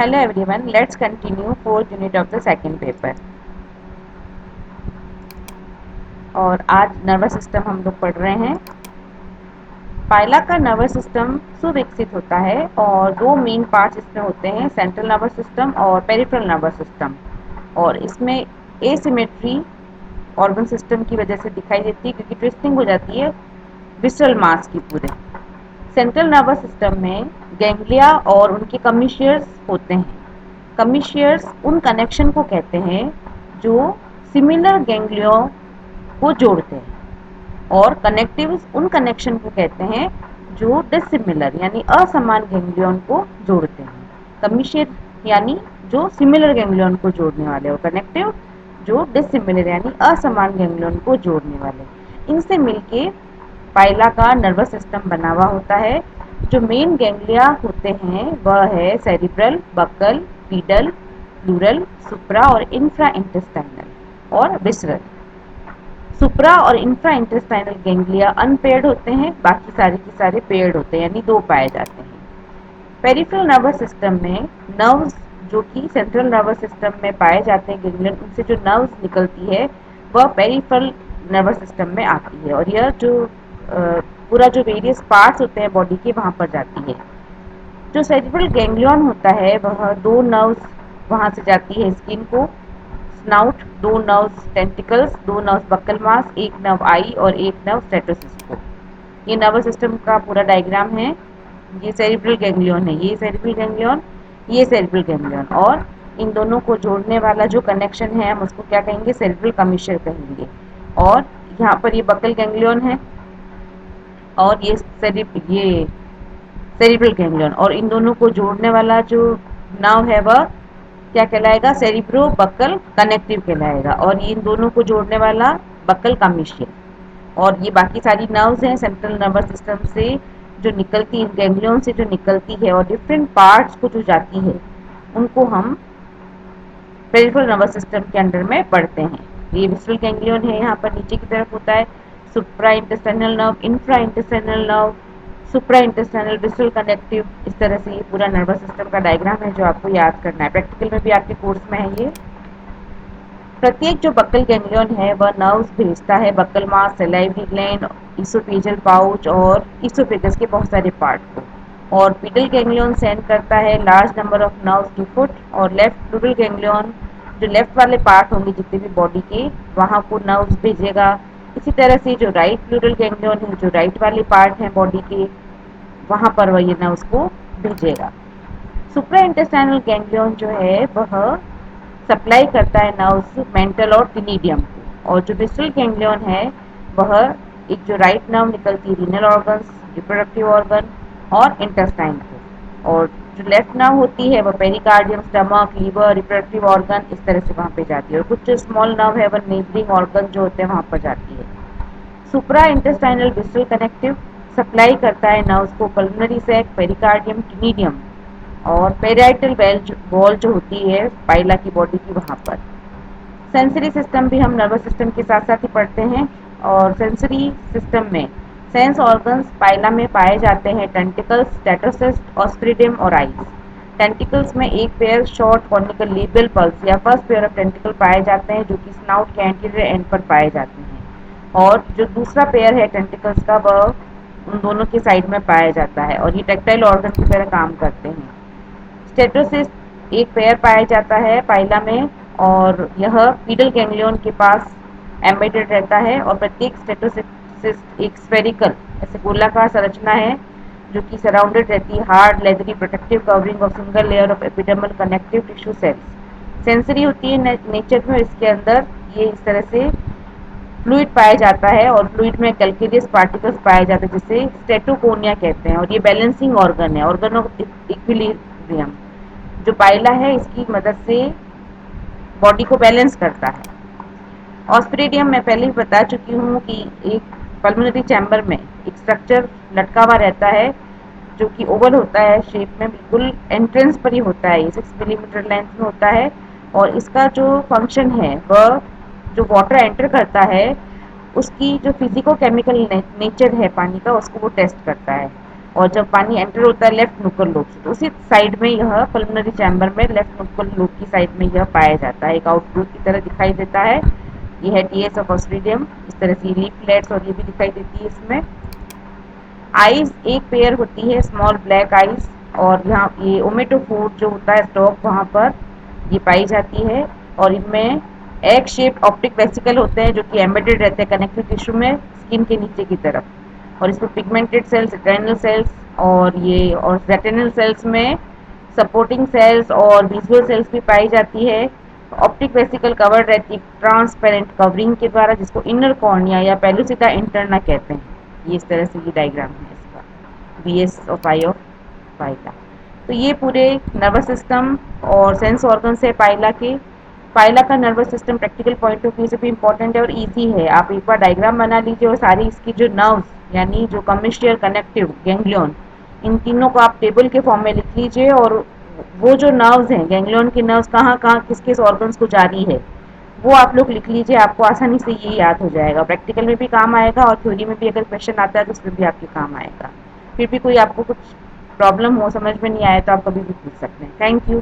Hello everyone, let's continue fourth unit of the second paper. और आज nervous system हम लोग पढ़ रहे हैं। पाइला का नर्वस सिस्टम सुविकसित होता है और दो मेन पार्ट्स इसमें होते हैं, सेंट्रल नर्वस सिस्टम और पेरिफेरल नर्वस सिस्टम। और इसमें एसिमेट्री ऑर्गन सिस्टम की वजह से दिखाई देती है क्योंकि ट्विस्टिंग हो जाती है विसरल मास की पूरे। सेंट्रल नर्वस सिस्टम में गैंग्लिया और उनके कमिशियर्स होते हैं। कमिशियर्स उन कनेक्शन को कहते हैं जो सिमिलर गैंग्लियो को जोड़ते हैं और कनेक्टिव्स उन कनेक्शन को कहते हैं जो डिसिमिलर यानी असमान गैंग्लियन को जोड़ते हैं। कमिशियर यानी जो सिमिलर गैंग्लियन को जोड़ने वाले और कनेक्टिव जो डिसिमिलर यानी असमान गैंग्लियन को जोड़ने वाले। इनसे मिलके पाइला का नर्वस सिस्टम बना हुआ होता है। जो मेन गैंग्लिया होते हैं वह है सेरिब्रल, बक्कल, पीडल, प्लूरल, सुप्रा और इंफ्रा इंटेस्टाइनल और विसरल। सुप्रा और इंफ्रा इंटेस्टाइनल गैंग्लिया अनपेयर्ड होते हैं, बाकी सारे के सारे पेयर्ड होते हैं यानी दो पाए जाते हैं। पेरिफेरल नर्वस सिस्टम में नर्व्स जो कि सेंट्रल नर्वस सिस्टम में पाए जाते हैं गैंग्लियन, उनसे जो नर्व्स निकलती है वह पेरिफेरल नर्वस सिस्टम में आती है और यह जो पूरा जो वेरियस पार्ट्स होते हैं बॉडी के वहाँ पर जाती है। जो सेरिब्रल गैंग्लियन होता है वह दो नर्व्स वहाँ से जाती है स्किन को, स्नाउट, दो नर्व्स टेंटिकल्स, दो नर्व्स बक्कल मास, एक नर्व आई और एक नर्व स्टेटोसिस को। ये नर्वस सिस्टम का पूरा डायग्राम है। ये सेरिब्रल गैंग्लियन है, ये सेरिब्रल गैंग्लियन, ये सेरिब्रल गैंग्लियन और इन दोनों को जोड़ने वाला जो कनेक्शन है हम उसको क्या कहेंगे, सेरिब्रल कमिशियर कहेंगे। और यहाँ पर ये बक्कल गैंग्लियन है और ये सेरिब्रल गैंग्लियन और इन दोनों को जोड़ने वाला जो नर्व है वह क्या कहलाएगा, सेरिब्रो बक्कल कनेक्टिव कहलाएगा और इन दोनों को जोड़ने वाला बक्कल कमिशियर। और ये बाकी सारी नर्व्स हैं सेंट्रल नर्वस सिस्टम से जो निकलती है, गैंग्लियन से जो निकलती है और डिफरेंट पार्ट्स को जो जाती है उनको हम पेरिफेरल नर्वस सिस्टम के अंडर में पढ़ते हैं। ये विसरल गैंग्लियन है, यहाँ पर नीचे की तरफ होता है supra intestinal nerve, infra intestinal nerve, supra intestinal, visceral connective. इस तरह से ये पूरा नर्वस सिस्टम का डायग्राम है जो आपको याद करना है। प्रैक्टिकल में भी आपके कोर्स में है ये। प्रत्येक जो बक्कल गैंग्लियन है वह नर्व्स भेजता है बक्कल मास, सलाइवरी ग्लैंड, इसोफेजियल पाउच और इसोफेगस के बहुत सारे पार्ट को। और पीडल गैंग्लियन सेंड करता है large number of nerves to foot और लेफ्ट प्लूरल गैंग्लियन जो लेफ्ट वाले पार्ट होंगे जितने भी बॉडी के वहाँ को नर्व्स भेजेगा। इसी तरह से जो राइट प्लूरल गैंग्लियन है जो राइट वाले पार्ट हैं बॉडी के वहाँ पर वह ये नर्व्स को भेजेगा। सुप्रा इंटेस्टाइनल गैंग्लियन जो है वह सप्लाई करता है नर्व्स मेंटल और टिनिडियम को। और जो विसरल गैंग्लियन है वह एक जो राइट नर्व निकलती है रीनल ऑर्गन्स, रिप्रोडक्टिव ऑर्गन और इंटेस्टाइन को। और जो लेफ्ट नर्व होती है वह pericardium, stomach, liver, reproductive organ इस तरह से वहाँ पे जाती है। और कुछ जो स्मॉल नर्व है वह नेबरिंग ऑर्गन जो होते हैं वहाँ पर जाती है। Supra intestinal visceral connective supply करता है नर्व्स को पल्मोनरी सैक, पेरिकार्डियम, टिनिडियम और पेराइटल वॉल जो होती है पाइला की बॉडी की वहाँ पर। सेंसरी सिस्टम भी हम नर्वस सिस्टम के साथ साथ ही पढ़ते हैं। और सेंसरी सिस्टम में सेंस ऑर्गन्स पाइला में पाए जाते हैं टेंटिकल्स, स्टेटोसिस्ट, ऑस्प्रिडियम और आइज। टेंटिकल्स में एक pair short conical labial pulse या फर्स्ट पेयर ऑफ टेंटिकल पाए जाते हैं जो कि स्नाउट के एंटीरियर एंड पर पाए जाते हैं। और जो दूसरा पेयर है टेंटिकल्स का वह उन दोनों के साइड में पाया जाता है और ये टेक्टाइल ऑर्गन की तरह काम करते हैं। स्टेटोसिस्ट एक पेयर पाया जाता है पाइला में और यह पीडल गैंग्लियन के पास एम्बेडेड रहता है। और प्रत्येक स्टेटोसिस्ट एक स्फेरिकल ऐसे गोलाकार संरचना है जो कि सराउंडेड रहती है hard leathery protective covering of single layer of epidermal connective tissue cells. Sensory होती है नेचर में, इसके अंदर ये इस तरह से फ्लूइड पाया जाता है और फ्लूइड में कैल्केरियस पार्टिकल्स पाए जाते हैं जिसे स्टेटोकोनिया कहते हैं। और ये बैलेंसिंग ऑर्गन है, ऑर्गन ऑफ इक्विलिब्रियम। जो पाइला है इसकी मदद से बॉडी को बैलेंस करता है। ऑस्प्रेडियम मैं पहले ही बता चुकी हूँ कि एक पल्मोनरी चैम्बर में एक स्ट्रक्चर लटका हुआ रहता है जो कि ओवल होता है शेप में, बिल्कुल एंट्रेंस पर ही होता है, ये 6 मिलीमीटर लेंथ में होता है। और इसका जो फंक्शन है वह जो वाटर एंटर करता है उसकी जो फिजिको केमिकल नेचर है पानी का उसको वो टेस्ट करता है। और जब पानी एंटर होता है लेफ्ट नुक्कड़ लोब से, तो उसी साइड में यह पल्मोनरी चैम्बर में लेफ्ट नुक्कड़ लोब की साइड में यह पाया जाता है। एक आउटग्रोथ की तरह दिखाई देता है। ये है टीएस ऑफ ऑस्ट्रेडियम। इस तरह से लीफलेट्स और ये भी दिखाई देती है इसमें। आइज एक पेयर होती है, स्मॉल ब्लैक आइज, और यहाँ ये ओमेटोफोर जो होता है स्टॉक वहाँ पर ये पाई जाती है। और इनमें एग शेप ऑप्टिक वेसिकल होते हैं जो कि एम्बेडेड रहते हैं कनेक्टिव टिश्यू में स्किन के नीचे की तरफ। और इसमें पिगमेंटेड सेल्स, रेटिनल सेल्स और रेटिनल सेल्स में सपोर्टिंग सेल्स और विजुअल सेल्स भी पाई जाती है। ऑप्टिक वेसिकल कवर्ड रहती है ट्रांसपेरेंट कवरिंग के द्वारा, जिसको इनर कॉर्निया या पेलुसिटा इंटरना कहते हैं। ये इस तरह से ये डायग्राम है इसका, बीएस ऑफ आई ऑफ पाइला। तो ये पूरे नर्वस सिस्टम और सेंस ऑर्गन से पाइला के। पाइला का nervous system practical point of view से भी इंपॉर्टेंट है और इजी है। आप एक बार डायग्राम बना लीजिए और सारी इसकी जो नर्व्स यानी जो कमिश्रियल, कनेक्टिव, गैंग्लियन, इन तीनों को आप टेबल के फॉर्म में लिख लीजिए। और वो जो नर्व्स हैं, गैंग्लियन की नर्व्स कहाँ कहाँ किस किस ऑर्गन्स को जा रही है, वो आप लोग लिख लीजिए। आपको आसानी से ये याद हो जाएगा, प्रैक्टिकल में भी काम आएगा और थ्योरी में भी अगर क्वेश्चन आता है तो उसमें भी आपके काम आएगा। फिर भी कोई आपको कुछ प्रॉब्लम हो, समझ में नहीं आया, तो आप कभी भी पूछ सकते हैं। Thank you.